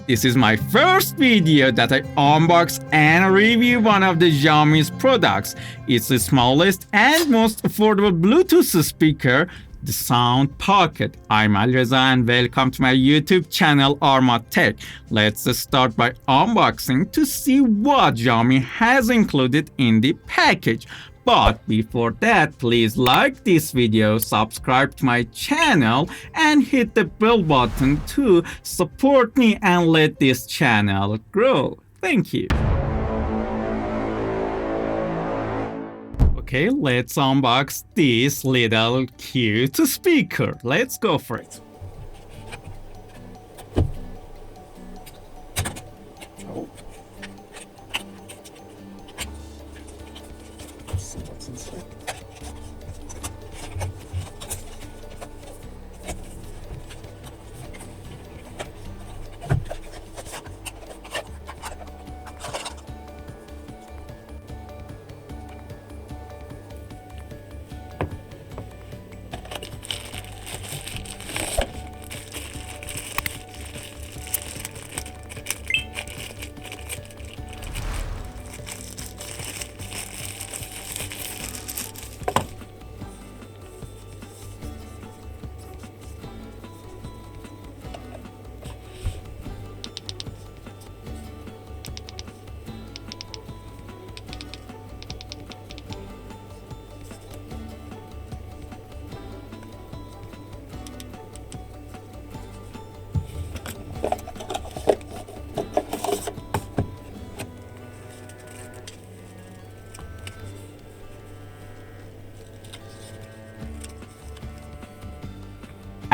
This is my first video that I unbox and review one of the Xiaomi's products. It's the smallest and most affordable Bluetooth speaker, the Sound Pocket. I'm Alreza and welcome to my YouTube channel Arma Tech. Let's start by unboxing to see what Xiaomi has included in the package. But before that, please like this video, subscribe to my channel and hit the bell button to support me and let this channel grow. Thank you. Okay, let's unbox this little cute speaker. Let's go for it. See what's inside.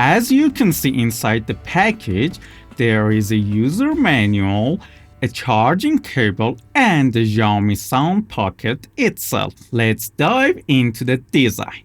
As you can see inside the package, there is a user manual, a charging cable, and the Xiaomi Sound Pocket itself. Let's dive into the design.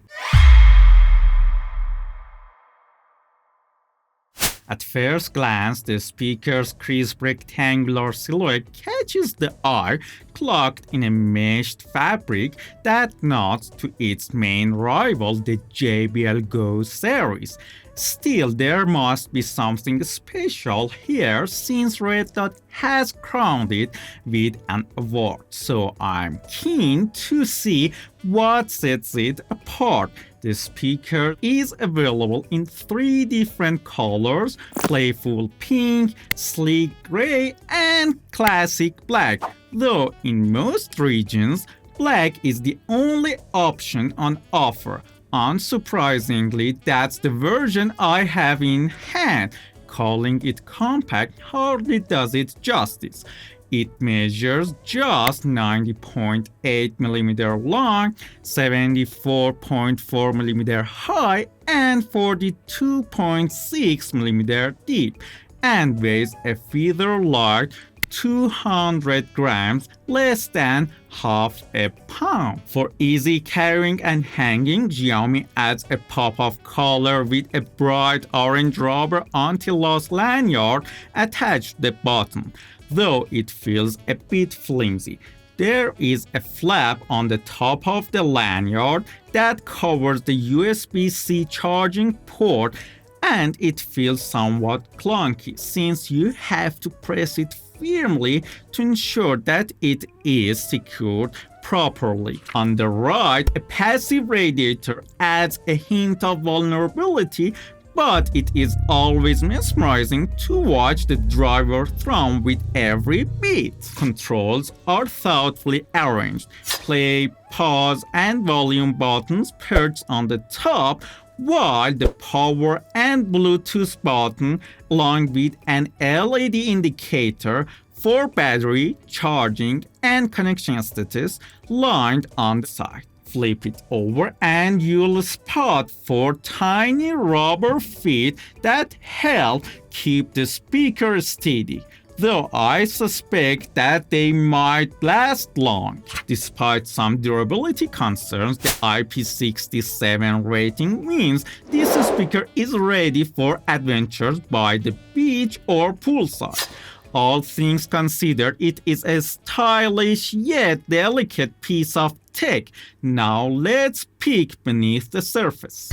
At first glance, the speaker's crisp rectangular silhouette catches the eye, cloaked in a meshed fabric that nods to its main rival, the JBL Go series. Still, there must be something special here since Red Dot has crowned it with an award, so I'm keen to see what sets it apart. The speaker is available in 3 different colors: playful pink, sleek gray, and classic black, though in most regions, black is the only option on offer. Unsurprisingly, that's the version I have in hand. Calling it compact hardly does it justice. It measures just 90.8mm long, 74.4mm high, and 42.6mm deep, and weighs a feather light 200 grams, less than half a pound. For easy carrying and hanging, Xiaomi adds a pop of color with a bright orange rubber anti-loss lanyard attached to the bottom, though it feels a bit flimsy. There is a flap on the top of the lanyard that covers the USB-C charging port, and it feels somewhat clunky since you have to press it firmly to ensure that it is secured properly. On the right, a passive radiator adds a hint of vulnerability, but it is always mesmerizing to watch the driver thrum with every beat. Controls are thoughtfully arranged. Play, pause, and volume buttons perched on the top, while the power and Bluetooth button, along with an LED indicator for battery, charging, and connection status, lined on the side. Flip it over and you'll spot 4 tiny rubber feet that help keep the speaker steady, though I suspect that they might last long. Despite some durability concerns, the IP67 rating means this speaker is ready for adventures by the beach or poolside. All things considered, it is a stylish yet delicate piece of tech. Now let's peek beneath the surface.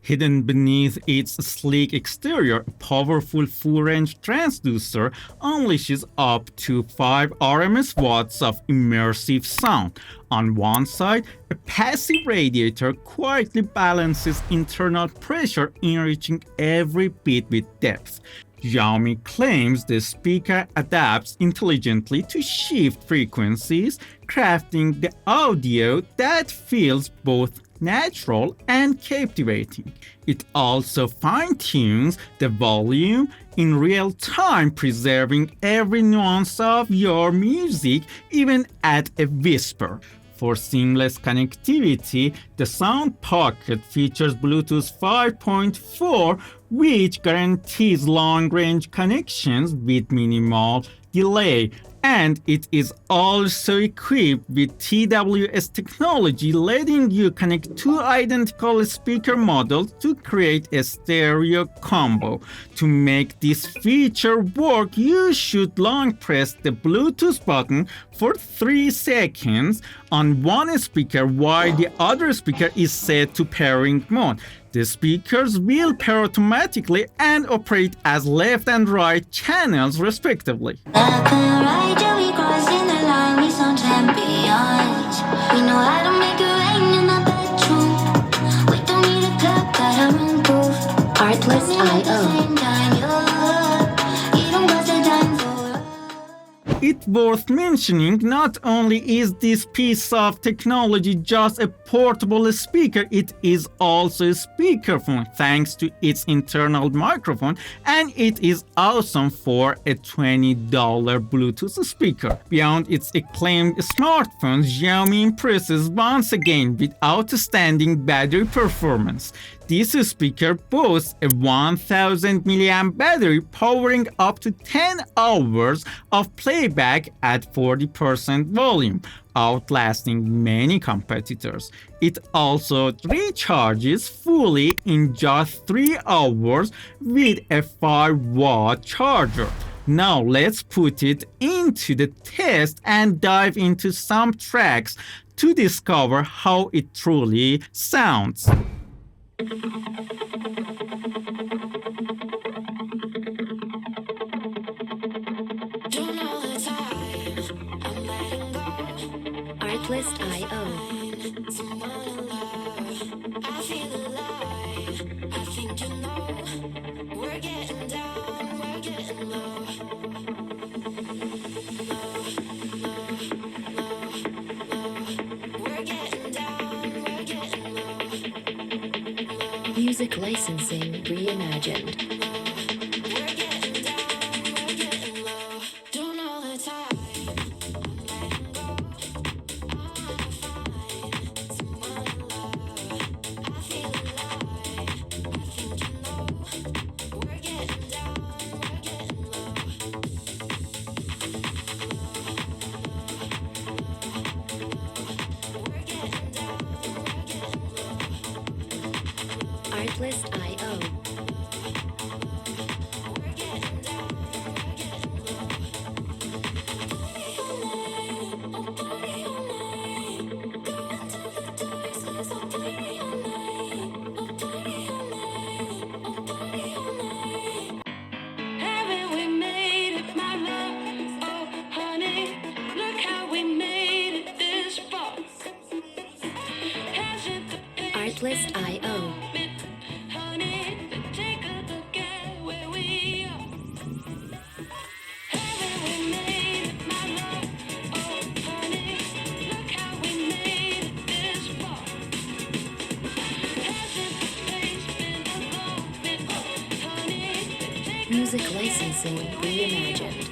Hidden beneath its sleek exterior, a powerful full-range transducer unleashes up to 5 RMS watts of immersive sound. On one side, a passive radiator quietly balances internal pressure, enriching every bit with depth. Xiaomi claims the speaker adapts intelligently to shift frequencies, crafting the audio that feels both natural and captivating. It also fine-tunes the volume in real time, preserving every nuance of your music, even at a whisper. For seamless connectivity, the Sound Pocket features Bluetooth 5.4, which guarantees long-range connections with minimal delay, and it is also equipped with TWS technology, letting you connect two identical speaker models to create a stereo combo. To make this feature work, you should long press the Bluetooth button for 3 seconds on one speaker while the other speaker is set to pairing mode. The speakers will pair automatically and operate as left and right channels respectively. Left and right, yeah, we crossing the line, we some champions. We know how to make it rain in the bedroom. We don't need a club, got our own groove. Artlist.io. It's worth mentioning, not only is this piece of technology just a portable speaker, it is also a speakerphone thanks to its internal microphone, and it is awesome for a $20 Bluetooth speaker. Beyond its acclaimed smartphone, Xiaomi impresses once again with outstanding battery performance. This speaker boasts a 1000 mAh battery powering up to 10 hours of playback at 40% volume, outlasting many competitors. It also recharges fully in just 3 hours with a 5-watt charger. Now let's put it into the test and dive into some tracks to discover how it truly sounds. Artlist.io. Music licensing reimagined. Artlist.io. Artlist.io. Music licensing reimagined.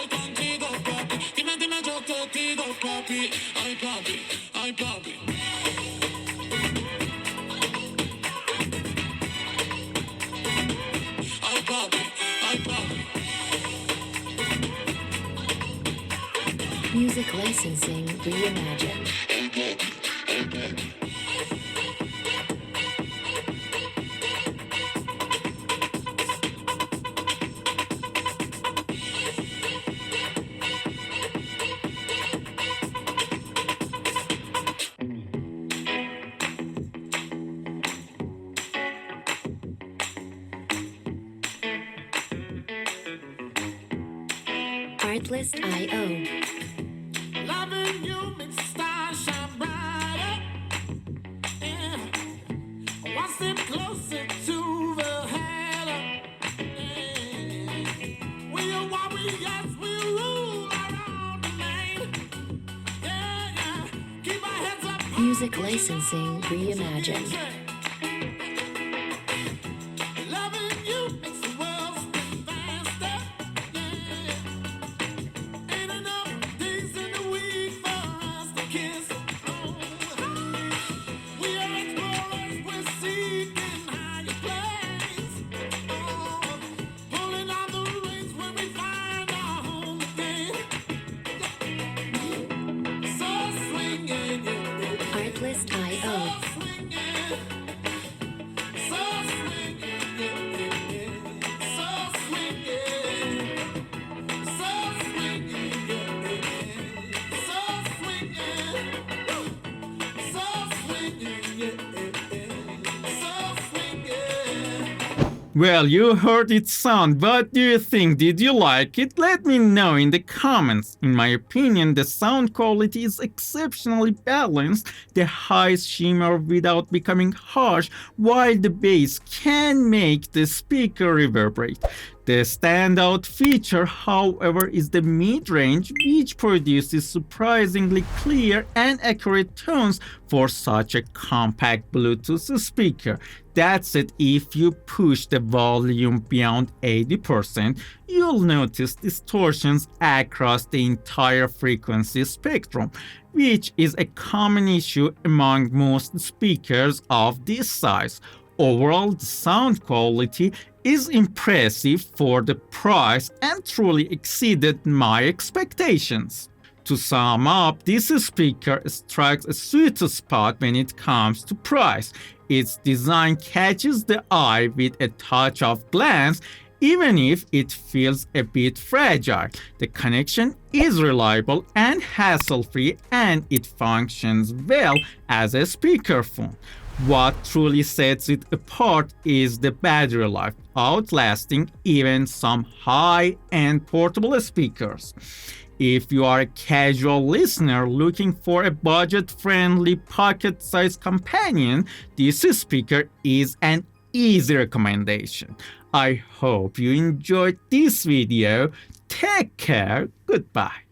Artlist.io. Music licensing reimagined. Artlist.io. Loving you makes the stars shine brighter. Yeah. One step closer to the halo. Yeah. We are warriors, we rule our own domain. Yeah, yeah. Keep our heads up. Music licensing reimagined. Loving you makes the world spin faster. Yeah. Ain't enough days in the week for us to kiss. Oh. We are explorers, we're seeking higher places. Oh. Pulling on the reins when we find our home again. So swinging, yeah. Artlist.io. Well, you heard its sound. What do you think? Did you like it? Let me know in the comments. In my opinion, the sound quality is exceptionally balanced. The highs shimmer without becoming harsh, while the bass can make the speaker reverberate. The standout feature, however, is the mid-range, which produces surprisingly clear and accurate tones for such a compact Bluetooth speaker. That said, if you push the volume beyond 80%, you'll notice distortions across the entire frequency spectrum, which is a common issue among most speakers of this size. Overall, the sound quality is impressive for the price and truly exceeded my expectations. To sum up, this speaker strikes a sweet spot when it comes to price. Its design catches the eye with a touch of glance, even if it feels a bit fragile. The connection is reliable and hassle-free, and it functions well as a speakerphone. What truly sets it apart is the battery life, outlasting even some high-end portable speakers. If you are a casual listener looking for a budget-friendly pocket-sized companion, this speaker is an easy recommendation. I hope you enjoyed this video. Take care. Goodbye.